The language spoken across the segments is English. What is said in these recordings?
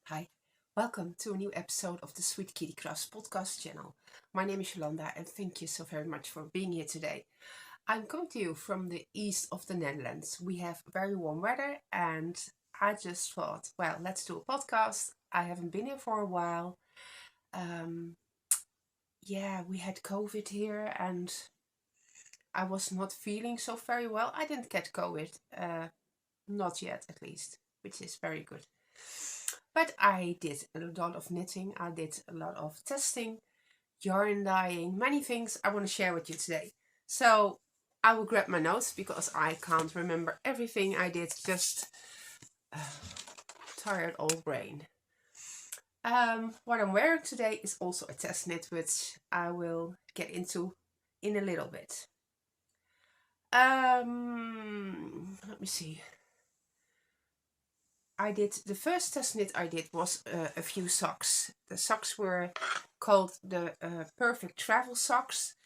Hi, welcome to a new episode of the Sweet Kitty Crafts podcast channel. My name is Jolanda and thank you so very much for being here today. I'm coming to you from the east of the Netherlands. We have very warm weather and I just thought, well, let's do a podcast. I haven't been here for a while. Um, we had COVID here and I was not feeling so very well. I didn't get COVID, not yet at least, which is very good. But I did a lot of knitting, I did a lot of testing, yarn dyeing, many things I want to share with you today. So I will grab my notes because I can't remember everything I did, just tired old brain. What I'm wearing today is also a test knit, which I will get into in a little bit. Let me see. The first test knit I did was a few socks. The socks were called the Perfect Travel Socks,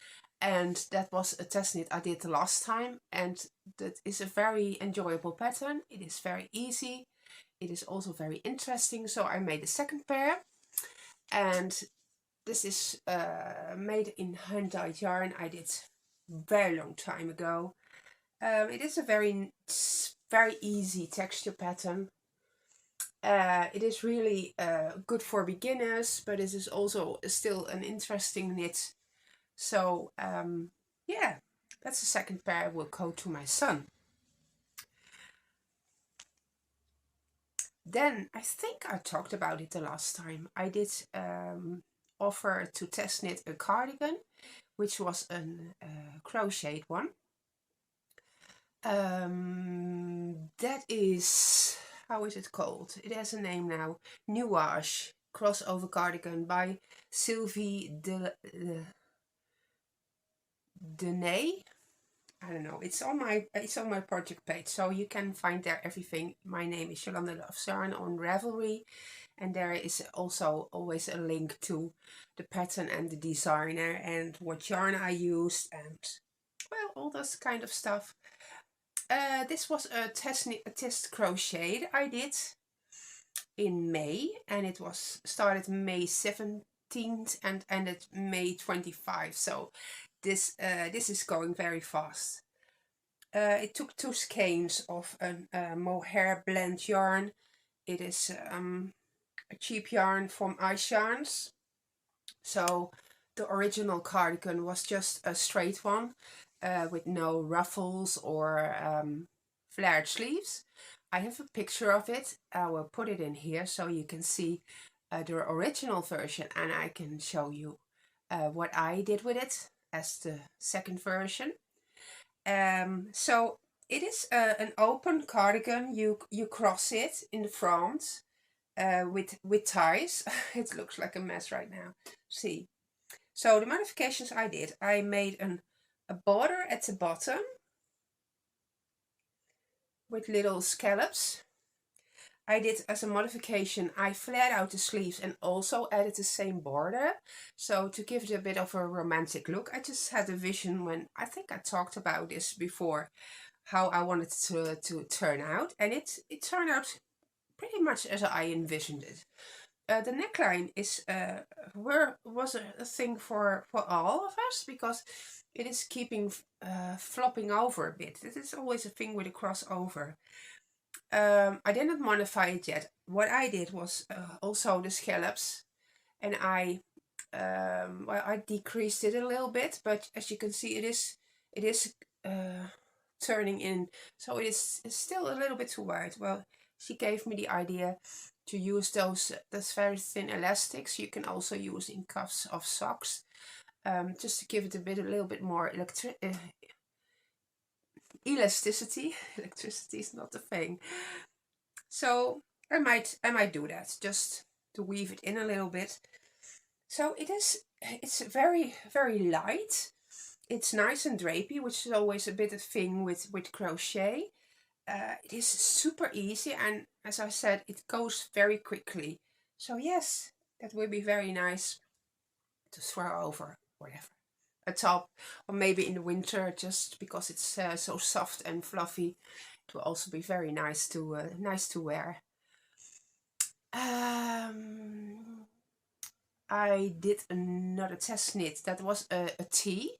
and that was a test knit I did the last time, and that is a very enjoyable pattern. It is very easy. It is also very interesting, so I made a second pair, and this is made in hand-dyed yarn. I did very long time ago. It is a very easy texture pattern. It is really good for beginners, but it is also still an interesting knit. So yeah, that's the second pair I will go to my son. Then I think I talked about it the last time. I did offer to test knit a cardigan, which was a crocheted one. That is, how is it called? It has a name now. Nuage crossover cardigan by Sylvie Denay. I don't know. It's on my project page, so you can find there everything. My name is Jolanda Loves Yarn on Ravelry, and there is also always a link to the pattern and the designer and what yarn I used and well, all this kind of stuff. This was a test crochet I did in May, and it was started May 17th and ended May 25th. So this is going very fast. It took 2 skeins of a mohair blend yarn. It is a cheap yarn from Ice Yarns. So the original cardigan was just a straight one with no ruffles or flared sleeves. I have a picture of it. I will put it in here so you can see the original version, and I can show you what I did with it as the second version. So it is an open cardigan. You cross it in the front with ties. It looks like a mess right now. See. So the modifications I did, I made a border at the bottom with little scallops. I did as a modification, I flared out the sleeves and also added the same border. So to give it a bit of a romantic look, I just had a vision when, I think I talked about this before, how I wanted to turn out. And it turned out pretty much as I envisioned it. The neckline was a thing for all of us because it is keeping flopping over a bit. This is always a thing with a crossover. I didn't modify it yet. What I did was also the scallops, and I decreased it a little bit, but as you can see, it is turning in, so it's still a little bit too wide. Well, she gave me the idea to use those very thin elastics you can also use in cuffs of socks, just to give it a little bit more elasticity. Electricity is not a thing, so I might do that just to weave it in a little bit. So it's very light. It's nice and drapey, which is always a bit of thing with crochet. It is super easy, and as I said, it goes very quickly. So yes, that would be very nice to throw over whatever, a top, or maybe in the winter, just because it's so soft and fluffy. It will also be very nice to wear. I did another test knit that was a tee,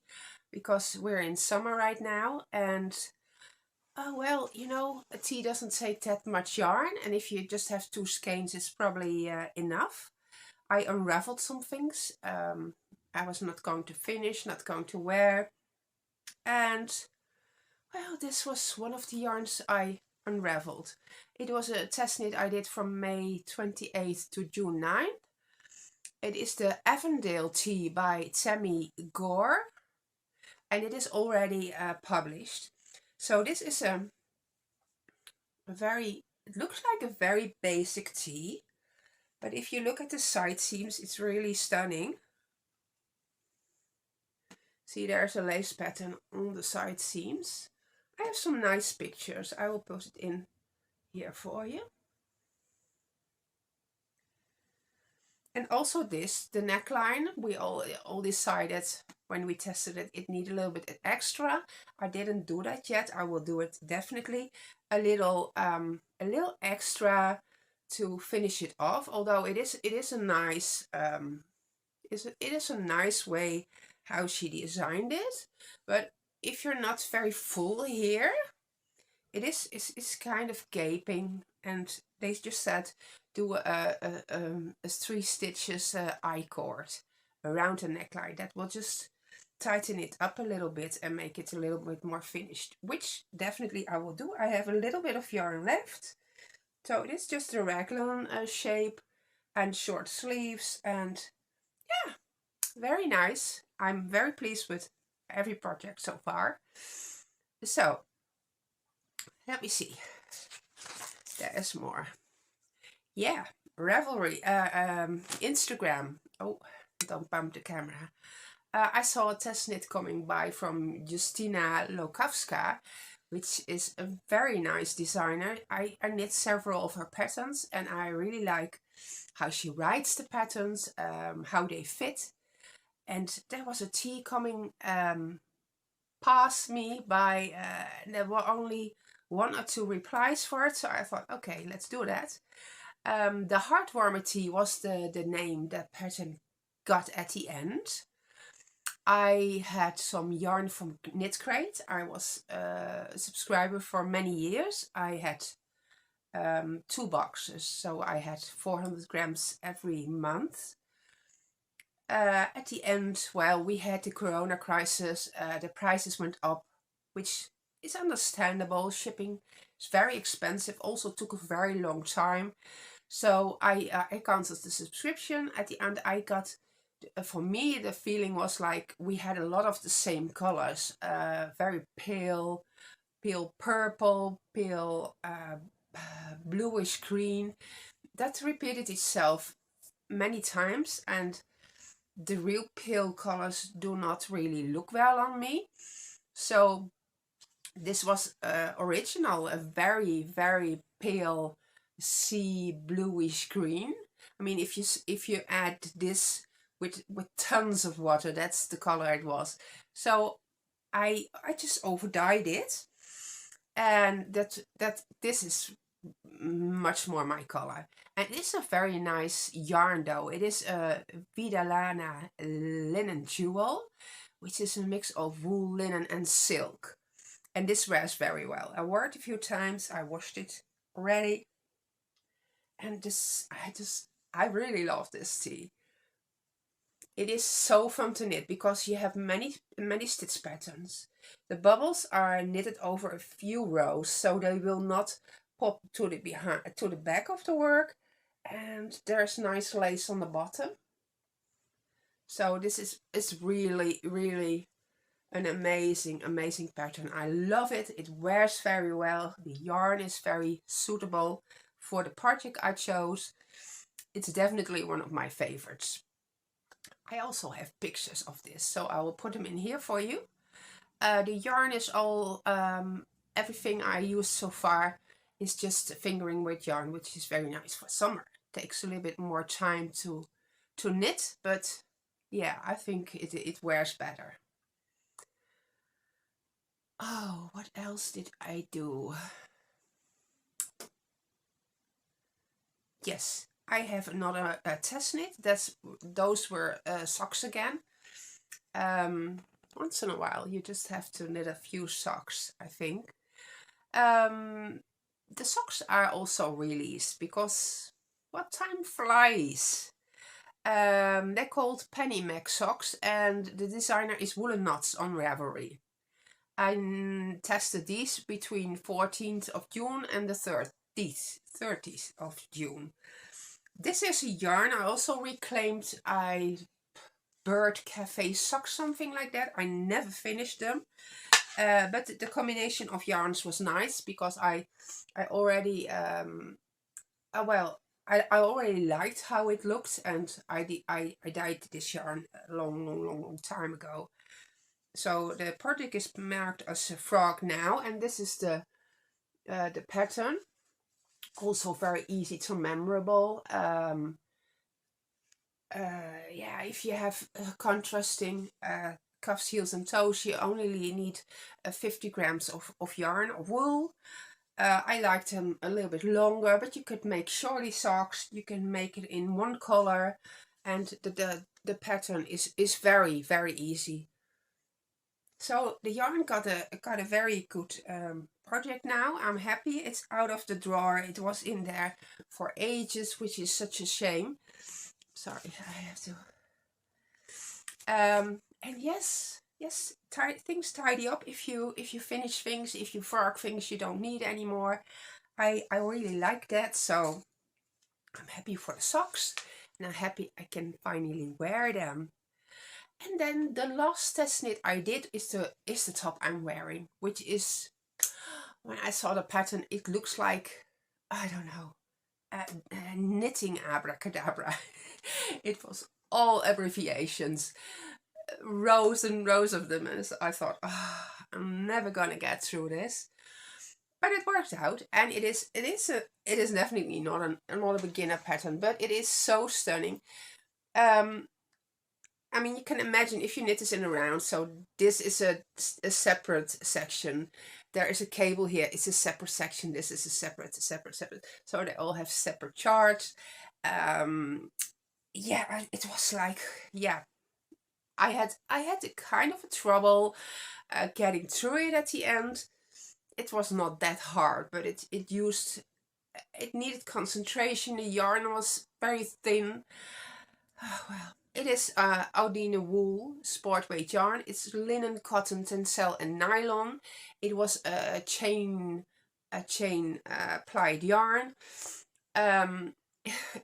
because we're in summer right now, and oh well, you know, a tee doesn't take that much yarn, and if you just have 2 skeins it's probably enough. I unraveled some things I was not going to finish, not going to wear, and well, this was one of the yarns I unraveled. It was a test knit I did from May 28th to June 9th. It is the Avondale Tea by Tammy Gore, and it is already published. So this is a very, it looks like a very basic tee, but if you look at the side seams, it's really stunning. See, there's a lace pattern on the side seams. I have some nice pictures. I will post it in here for you. And also this, the neckline, we all decided when we tested it, it needed a little bit extra. I didn't do that yet. I will do it definitely a little extra to finish it off. Although it is a nice it is a nice way how she designed it. But if you're not very full here, it's kind of gaping, and they just said do a 3 stitches I-cord around the neckline. That will just tighten it up a little bit and make it a little bit more finished, which definitely I will do. I have a little bit of yarn left, so it is just a raglan shape and short sleeves, and yeah, very nice. I'm very pleased with every project so far. So let me see. There is more. Yeah, Ravelry, Instagram. Oh, don't bump the camera. I saw a test knit coming by from Justina Lokowska, which is a very nice designer. I knit several of her patterns, and I really like how she writes the patterns, how they fit. And there was a tee coming past me by, there were only 1 or 2 replies for it, so I thought, okay, let's do that. The Heartwarmer tee was the name that pattern got at the end. I had some yarn from Knit Crate. I was a subscriber for many years. I had 2 boxes, so I had 400 grams every month. At the end, well, we had the Corona crisis. The prices went up, which is understandable. Shipping is very expensive. Also took a very long time. So I cancelled the subscription. At the end, I got, for me, the feeling was like we had a lot of the same colors. Very pale purple, pale bluish green. That repeated itself many times, and the real pale colors do not really look well on me. So this was original, a very, very pale sea bluish green. I mean, if you add this with tons of water, that's the color it was. So I just over dyed it, and that this is much more my color. And it is a very nice yarn though. It is a Vidalana linen jewel, which is a mix of wool, linen and silk. And this wears very well. I wore it a few times. I washed it already. And this, I really love this tee. It is so fun to knit because you have many stitch patterns. The bubbles are knitted over a few rows, so they will not pop to the back of the work. And there's nice lace on the bottom. So this is really, really an amazing pattern. I love it. It wears very well. The yarn is very suitable for the project I chose. It's definitely one of my favorites. I also have pictures of this, so I will put them in here for you. The yarn is all, everything I used so far is just fingering weight yarn, which is very nice for summer. It takes a little bit more time to knit, but yeah, I think it wears better. Oh, what else did I do? Yes, I have another test knit. Those were socks again. Once in a while you just have to knit a few socks, I think. The socks are also released because what time flies. They're called Penny Mac socks, and the designer is Woolen Knots on Ravelry. I tested these between 14th of June and the 30th of June. This is a yarn I also reclaimed. Bird Cafe socks, something like that. I never finished them. But the combination of yarns was nice because I already I already liked how it looked, and I dyed this yarn a long time ago. So the project is marked as a frog now, and this is the pattern. Also very easy to memorable. Yeah, if you have contrasting cuffs, heels and toes, you only need 50 grams of yarn or wool. I liked them a little bit longer, but you could make shorty socks. You can make it in one color, and the pattern is very easy. So the yarn got a very good project now. I'm happy it's out of the drawer. It was in there for ages, which is such a shame. Sorry, I have to. And yes, things tidy up if you finish things, if you frog things you don't need anymore. I really like that, so I'm happy for the socks, and I'm happy I can finally wear them. And then the last test knit I did is the top I'm wearing, which is, when I saw the pattern, it looks like, I don't know, a knitting abracadabra. It was all abbreviations, rows and rows of them, and I thought, I'm never gonna get through this. But it worked out, and it is definitely not a beginner pattern, but it is so stunning. I mean, you can imagine if you knit this in a round. So this is a separate section. There is a cable here. It's a separate section. This is a separate. So they all have separate charts. Yeah, it was like, yeah, I had a kind of a trouble getting through it at the end. It was not that hard, but it needed concentration. The yarn was very thin. Well, it is Audine wool sport weight yarn. It's linen, cotton, tencel, and nylon. It was a chain plied yarn.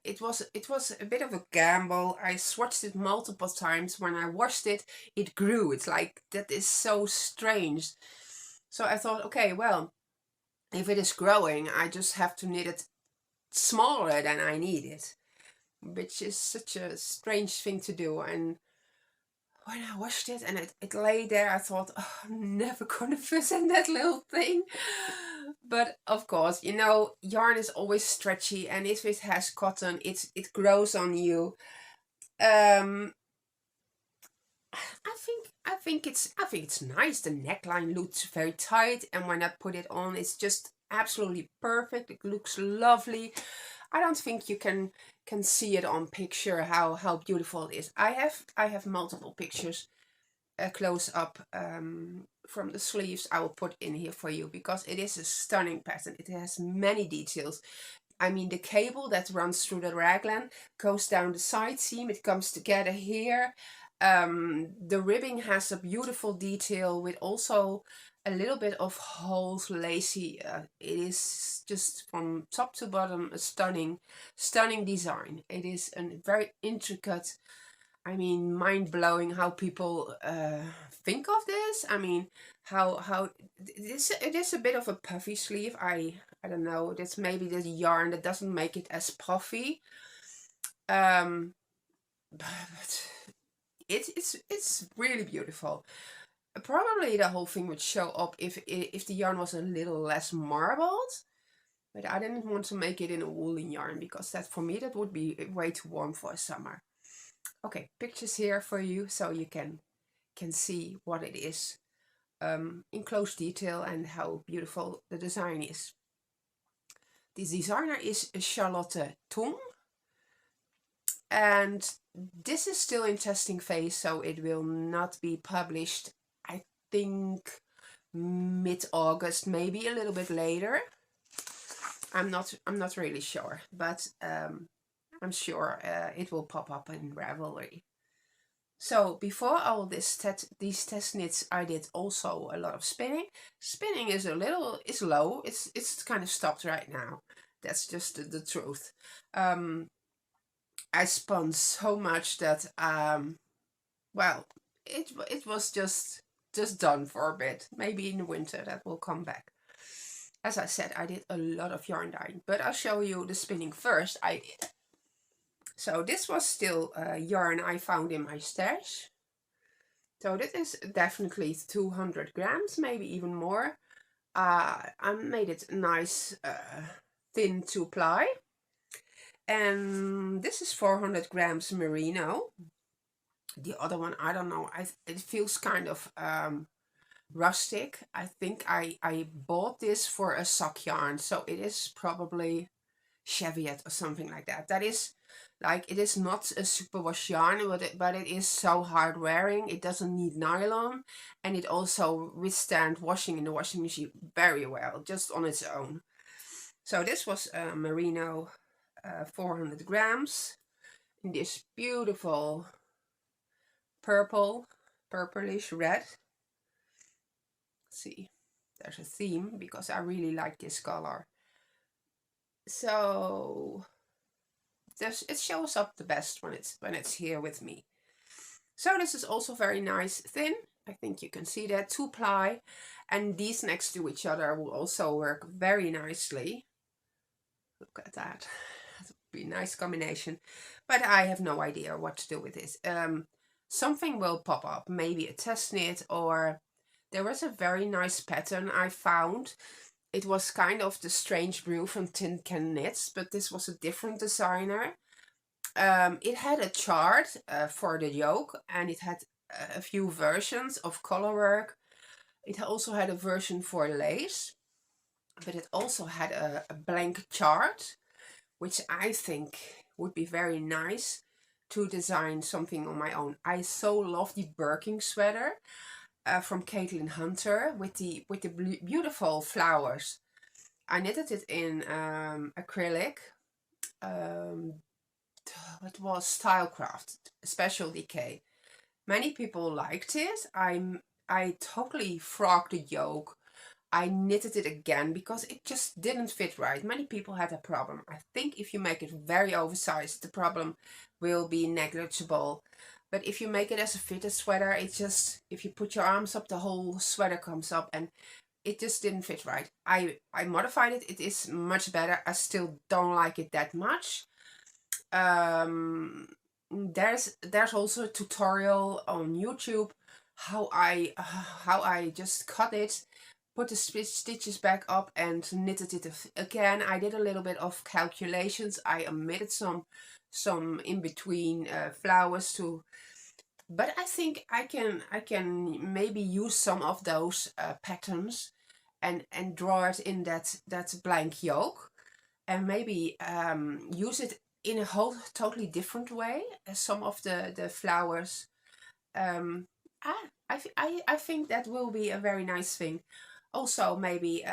It was a bit of a gamble. I swatched it multiple times. When I washed it, it grew. It's like, that is so strange. So I thought, okay, well, if it is growing, I just have to knit it smaller than I need it, which is such a strange thing to do. And when I washed it and it lay there, I thought, I'm never gonna fit in that little thing. But of course, you know, yarn is always stretchy, and if it has cotton, it grows on you. I think it's nice. The neckline looks very tight, and when I put it on, it's just absolutely perfect. It looks lovely. I don't think you can see it on picture how beautiful it is. I have multiple pictures close up from the sleeves. I will put in here for you because it is a stunning pattern. It has many details. I mean, the cable that runs through the raglan goes down the side seam. It comes together here. The ribbing has a beautiful detail with also a little bit of holes, lacy. It is just from top to bottom a stunning design. It is a very intricate, I mean, mind-blowing how people think of this. I mean, how it is a bit of a puffy sleeve. I don't know. That's maybe the yarn that doesn't make it as puffy. But it's really beautiful. Probably the whole thing would show up if the yarn was a little less marbled. But I didn't want to make it in a woolen yarn because that, for me, that would be way too warm for a summer. Okay, pictures here for you so you can see what it is in close detail and how beautiful the design is. This designer is Charlotte Tong. And this is still in testing phase, so it will not be published, I think, mid-August, maybe a little bit later. I'm not really sure, but I'm sure it will pop up in Ravelry. So before all these test knits, I did also a lot of spinning. Spinning is low. It's kind of stopped right now. That's just the truth. I spun so much that well, it was just done for a bit. Maybe in the winter that will come back. As I said, I did a lot of yarn dyeing, but I'll show you the spinning first I did. So this was still yarn I found in my stash. So this is definitely 200 grams, maybe even more. I made it nice, thin to apply. And this is 400 grams merino. The other one, I don't know, it feels kind of rustic. I think I bought this for a sock yarn, so it is probably Cheviot or something like that. That is like, it is not a superwash yarn, but it is so hard wearing. It doesn't need nylon, and it also withstands washing in the washing machine very well, just on its own. So this was merino, 400 grams, in this beautiful purplish red. See, there's a theme because I really like this color. So it shows up the best when it's here with me. So this is also very nice, thin. I think you can see that, 2-ply, and these next to each other will also work very nicely. Look at that. That would be a nice combination, but I have no idea what to do with this. Something will pop up, maybe a test knit, or there was a very nice pattern I found. It was kind of the Strange Brew from Tin Can Knits, but this was a different designer. It had a chart for the yoke, and it had a few versions of color work. It also had a version for lace, but it also had a blank chart, which I think would be very nice to design something on my own. I so love the Burking Sweater from Caitlin Hunter with the beautiful flowers. I knitted it in acrylic. It was Stylecraft Special Decay. Many people liked it. I totally frogged the yoke. I knitted it again because it just didn't fit right. Many people had a problem. I think if you make it very oversized, the problem will be negligible. But if you make it as a fitted sweater, it just, if you put your arms up, the whole sweater comes up, and it just didn't fit right. I modified it. It is much better. I still don't like it that much. There's also a tutorial on YouTube how I just cut it, put the stitches back up, and knitted it again. I did a little bit of calculations. I omitted some in between flowers too, but I think I can maybe use some of those patterns and draw it in that blank yoke, and maybe use it in a whole totally different way as some of the flowers. I think that will be a very nice thing. Also maybe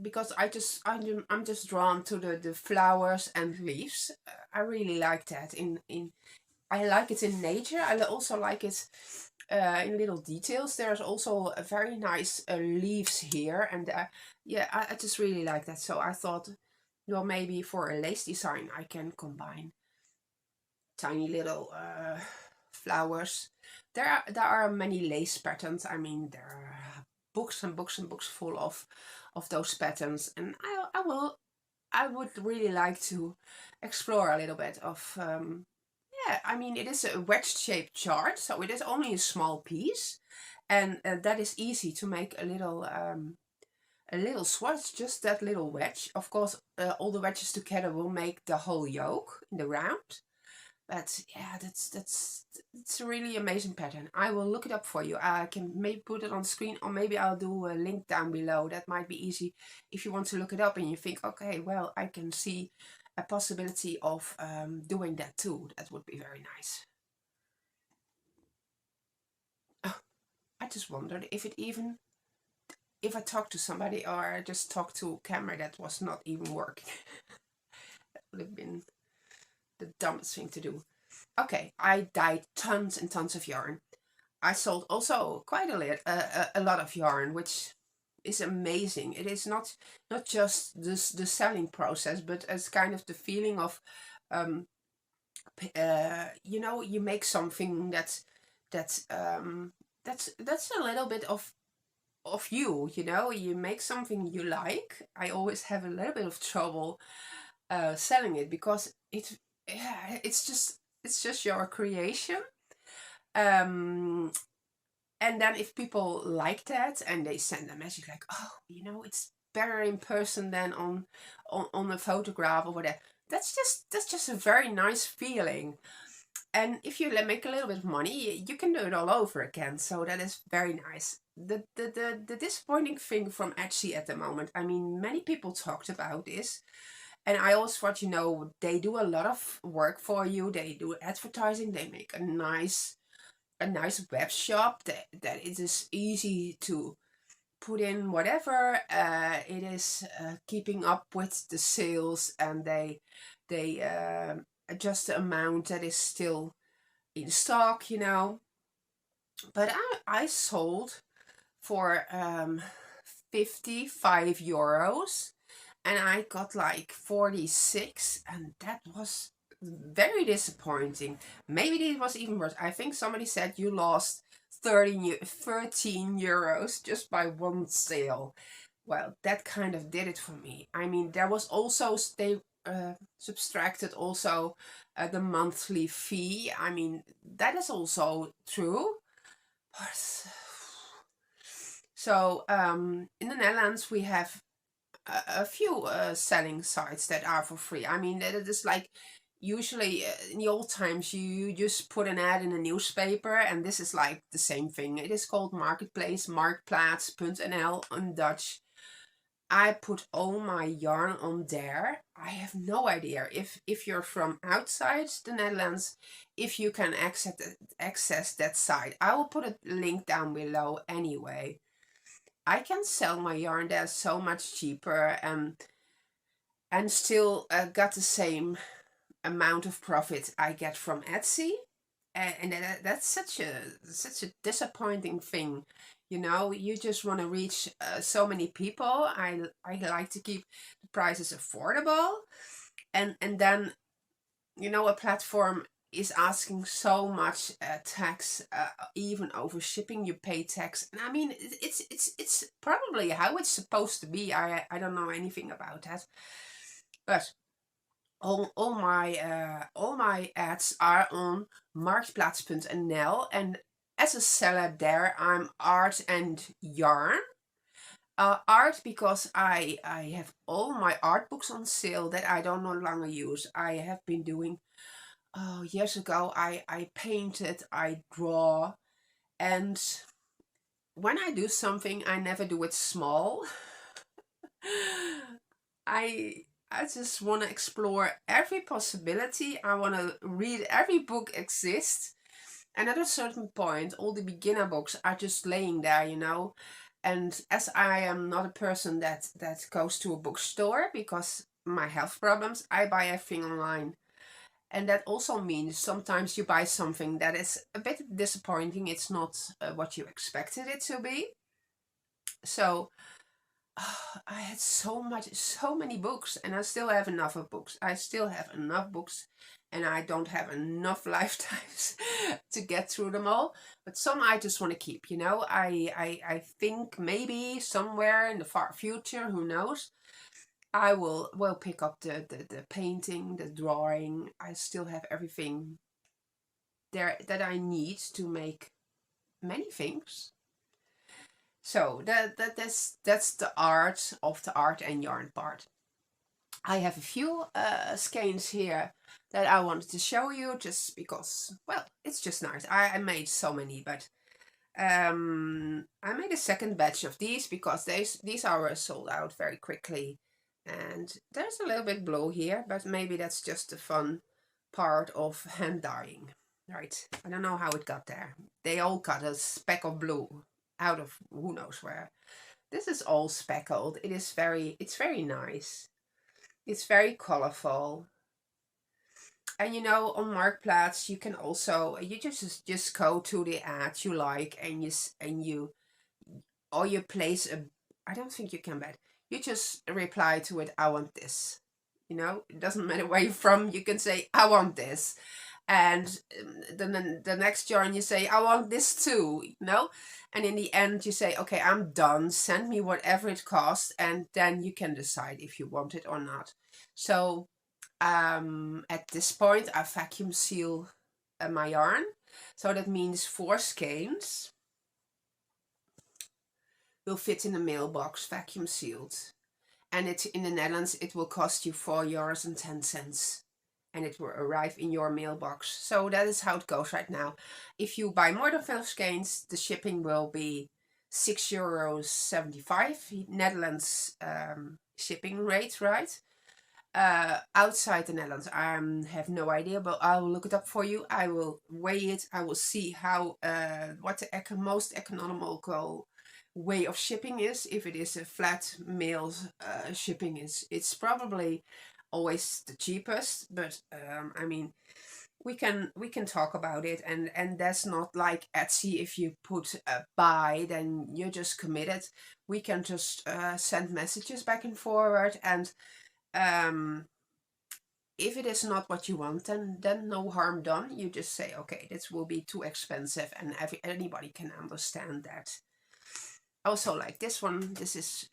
because I'm just drawn to the flowers and leaves. I really like that I like it in nature. I also like it in little details. There's also a very nice leaves here, and yeah, I just really like that. So I thought, well, maybe for a lace design I can combine tiny little flowers. There are many lace patterns. I mean, there are books and books and books full of those patterns, and I would really like to explore a little bit of yeah, I mean, it is a wedge-shaped chart, so it is only a small piece, and that is easy to make a little swatch, just that little wedge. Of course, all the wedges together will make the whole yoke in the round. But yeah, it's a really amazing pattern. I will look it up for you. I can maybe put it on screen, or maybe I'll do a link down below. That might be easy if you want to look it up and you think, okay, well, I can see a possibility of doing that too. That would be very nice. Oh, I just wondered if it even, if I talked to somebody or I just talked to a camera that was not even working. That would have been the dumbest thing to do. Okay, I dyed tons and tons of yarn. I sold also quite a lot of yarn, which is amazing. It is not just the selling process, but it's kind of the feeling of, um, you know, you make something that's that's a little bit of you. You know, you make something you like. I always have a little bit of trouble selling it because yeah, it's just your creation. Um, and then if people like that and they send a message like, oh, you know, it's better in person than on a photograph or whatever. That's just a very nice feeling. And if you make a little bit of money, you can do it all over again. So that is very nice. The disappointing thing from Etsy at the moment, I mean, many people talked about this. And I always thought, you know, they do a lot of work for you. They do advertising. They make a nice web shop that it is easy to put in whatever. It is keeping up with the sales, and they adjust the amount that is still in stock, you know. But I sold for 55 euros, and I got like 46, and that was very disappointing. Maybe it was even worse. I think somebody said you lost 13 euros just by one sale. Well, that kind of did it for me. I mean, there was also, they subtracted also the monthly fee. I mean, that is also true. But so in the Netherlands, we have a few selling sites that are for free. I mean, it is like usually in the old times you just put an ad in a newspaper, and this is like the same thing. It is called Marketplace, marktplaats.nl in Dutch. I put all my yarn on there. I have no idea if you're from outside the Netherlands, if you can access that site. I will put a link down below anyway. I can sell my yarn there so much cheaper and still got the same amount of profit I get from Etsy. And that's such a disappointing thing. You know, you just want to reach so many people. I like to keep the prices affordable, and then, you know, a platform is asking so much tax, even over shipping you pay tax. And I mean, it's probably how it's supposed to be. I don't know anything about that, but all my ads are on marktplaats.nl, and as a seller there, I'm art and yarn. Art because I have all my art books on sale that I don't no longer use. I have been doing, oh, years ago, I painted, I draw, and when I do something, I never do it small. I just want to explore every possibility. I want to read every book exists. And at a certain point, all the beginner books are just laying there, you know. And as I am not a person that goes to a bookstore because my health problems, I buy everything online. And that also means sometimes you buy something that is a bit disappointing. It's not what you expected it to be. So I had so many books, and I still have enough of books. I still have enough books, and I don't have enough lifetimes to get through them all. But some I just want to keep, you know. I think maybe somewhere in the far future, who knows, I will pick up the painting, the drawing. I still have everything there that I need to make many things. So that's the art of the art and yarn part. I have a few skeins here that I wanted to show you just because, well, it's just nice. I made so many, but I made a second batch of these because these are sold out very quickly. And there's a little bit blue here, but maybe that's just the fun part of hand dyeing. Right, I don't know how it got there. They all got a speck of blue out of who knows where. This is all speckled. It's very nice. It's very colorful. And you know, on Marktplaats, you can also, you just go to the ad you like, and or you place a, I don't think you can bet. You just reply to it, I want this. You know, it doesn't matter where you're from, you can say, I want this. And then the next yarn you say, I want this too, you know? And in the end you say, okay, I'm done, send me whatever it costs, and then you can decide if you want it or not. So at this point I vacuum seal my yarn. So that means 4 skeins will fit in the mailbox, vacuum sealed. And it in the Netherlands it will cost you €4.10. And it will arrive in your mailbox. So that is how it goes right now. If you buy more than 5 skeins, the shipping will be €6.75, Netherlands shipping rate, right? Outside the Netherlands, I have no idea, but I will look it up for you. I will weigh it. I will see how what the most economical way of shipping is. If it is a flat mail shipping, it's probably always the cheapest, but I mean, we can talk about it, and that's not like Etsy. If you put a buy, then you're just committed. We can just send messages back and forward, and if it is not what you want, then no harm done. You just say, okay, this will be too expensive, and anybody can understand that. Also, like this one, this is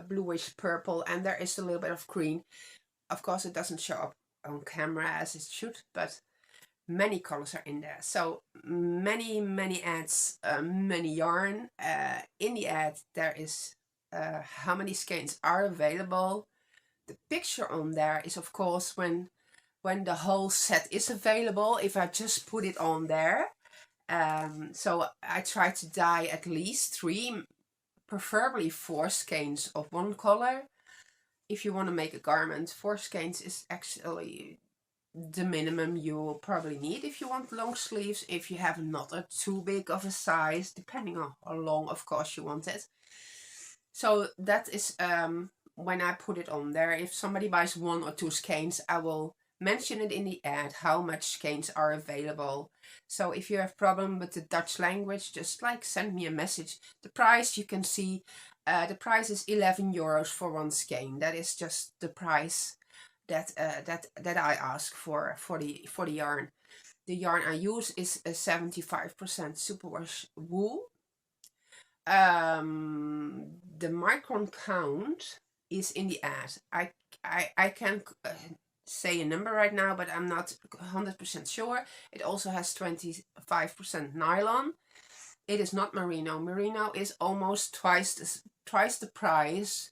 bluish purple, and there is a little bit of green. Of course, it doesn't show up on camera as it should, but many colors are in there. So many ads, many yarn. In the ad, there is how many skeins are available. The picture on there is, of course, when the whole set is available. If I just put it on there, so I try to dye at least 3, preferably 4 skeins of one color. If you want to make a garment, 4 skeins is actually the minimum you will probably need if you want long sleeves, if you have not a too big of a size, depending on how long, of course, you want it. So that is when I put it on there. If somebody buys 1 or 2 skeins, I will mention it in the ad how much skeins are available. So if you have problem with the Dutch language, just like send me a message. The price you can see, the price is €11 for 1 skein. That is just the price that I ask for the yarn. The yarn I use is a 75% superwash wool. The micron count is in the ad. I can say a number right now, but I'm not 100% sure. It also has 25% nylon. It is not merino. Merino is almost twice the price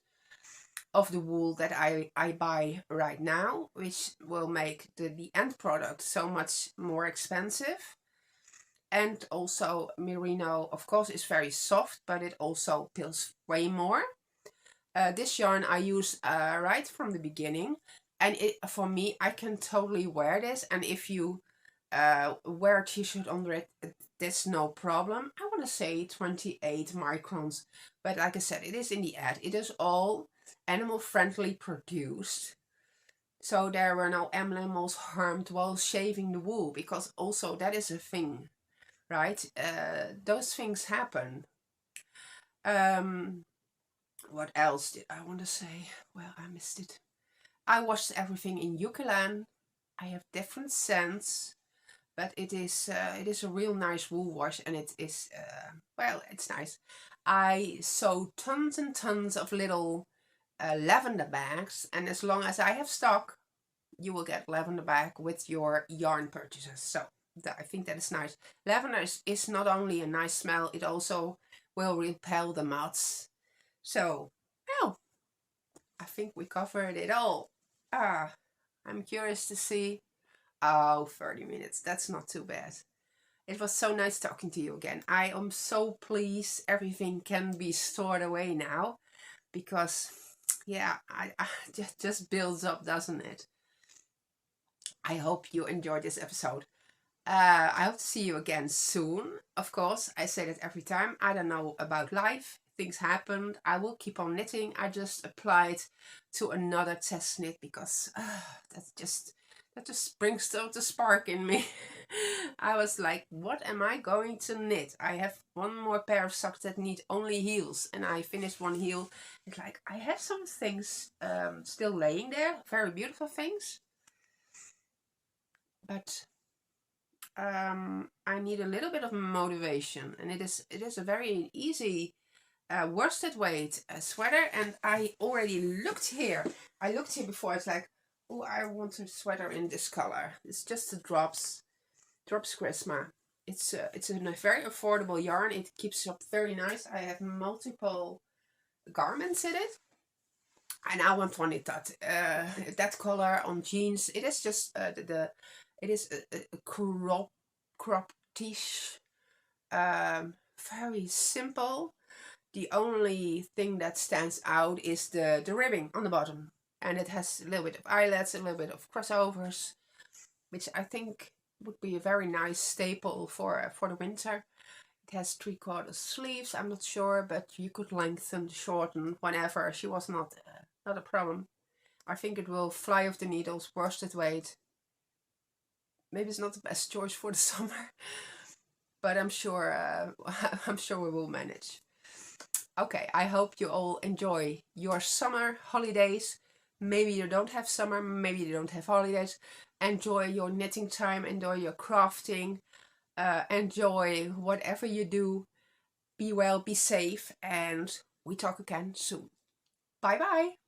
of the wool that I buy right now, which will make the end product so much more expensive. And also merino, of course, is very soft, but it also pills way more. This yarn I use right from the beginning, and for me, I can totally wear this. And if you wear a t-shirt under it, that's no problem. I want to say 28 microns, but like I said, it is in the ad. It is all animal friendly produced, so there were no animals harmed while shaving the wool, because also that is a thing, right? Those things happen. What else did I want to say? Well, I missed it. I washed everything in Yucalan. I have different scents, but it is a real nice wool wash, and it is well, it's nice. I sew tons and tons of little lavender bags, and as long as I have stock, you will get lavender bag with your yarn purchases. So I think that is nice. Lavender is not only a nice smell, it also will repel the moths. So, well, I think we covered it all. I'm curious to see. Oh, 30 minutes. That's not too bad. It was so nice talking to you again. I am so pleased everything can be stored away now. because yeah, I just builds up, doesn't it? I hope you enjoyed this episode. I hope to see you again soon. Of course, I say that every time. I don't know about life. Things happened. I will keep on knitting. I just applied to another test knit because that just brings out the spark in me. I was like, what am I going to knit? I have one more pair of socks that need only heels, and I finished one heel. It's like I have some things still laying there, very beautiful things, but I need a little bit of motivation, and it is a very easy worsted weight sweater, and I already looked here. I looked here before. It's like, oh, I want a sweater in this color. It's just the drops Charisma. It's a very affordable yarn. It keeps up very nice. I have multiple garments in it, and I want one in that color on jeans. It is just it is a crop-ish, very simple. The only thing that stands out is the ribbing on the bottom, and it has a little bit of eyelets, a little bit of crossovers, which I think would be a very nice staple for the winter. It has 3/4 sleeves. I'm not sure, but you could lengthen, shorten, whatever. She was not a problem. I think it will fly off the needles, worsted weight. Maybe it's not the best choice for the summer, but I'm sure I'm sure we will manage. Okay, I hope you all enjoy your summer holidays. Maybe you don't have summer, maybe you don't have holidays. Enjoy your knitting time, enjoy your crafting, enjoy whatever you do. Be well, be safe, and we talk again soon. Bye bye.